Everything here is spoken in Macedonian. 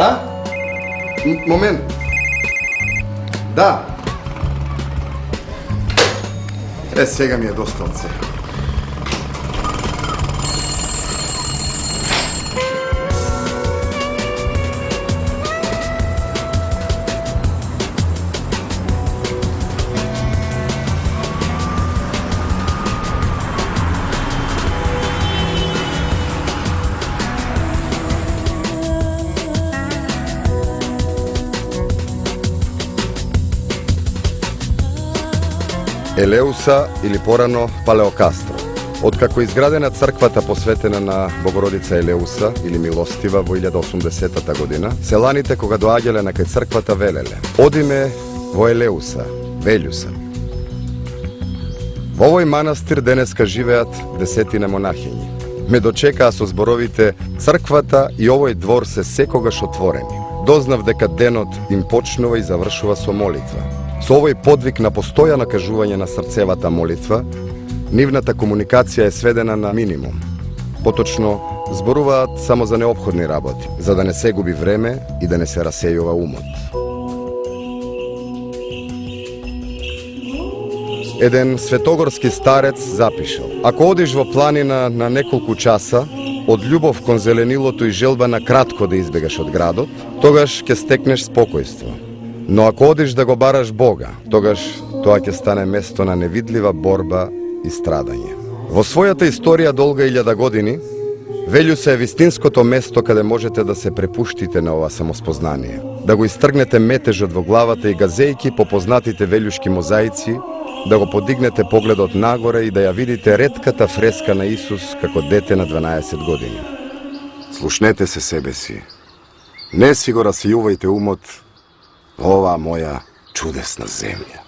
Да? Момент. Да. Сега ми е доста от сега. Елеуса или порано Палеокастро. Откако е изградена црквата посветена на Богородица Елеуса или Милостива во 1080 година, селаните кога доаѓале на кај црквата велеле: одиме во Елеуса, Велјуса. Во овој манастир денеска живеат десетина монахињи. Ме дочекаа со зборовите: црквата и овој двор се секогаш отворени. Дознав дека денот им почнува и завршува со молитва. Со овој подвиг на постојано кажување на срцевата молитва, нивната комуникација е сведена на минимум. Поточно, зборуваат само за неопходни работи, за да не се губи време и да не се расејува умот. Еден светогорски старец запишал: ако одиш во планина на неколку часа, од љубов кон зеленилото и желба на кратко да избегаш од градот, тогаш ќе стекнеш спокојство. Но ако одиш да го бараш Бога, тогаш тоа ќе стане место на невидлива борба и страдање. Во својата историја долга 1000 години, Велјуса е вистинското место каде можете да се препуштите на ова самоспознание, да го истргнете метежот во главата и газејки по познатите велјушки мозаици, да го подигнете погледот нагоре и да ја видите ретката фреска на Исус како дете на 12 години. Слушнете се себе си. Не си го расијувајте умот во оваа моја чудесна земја.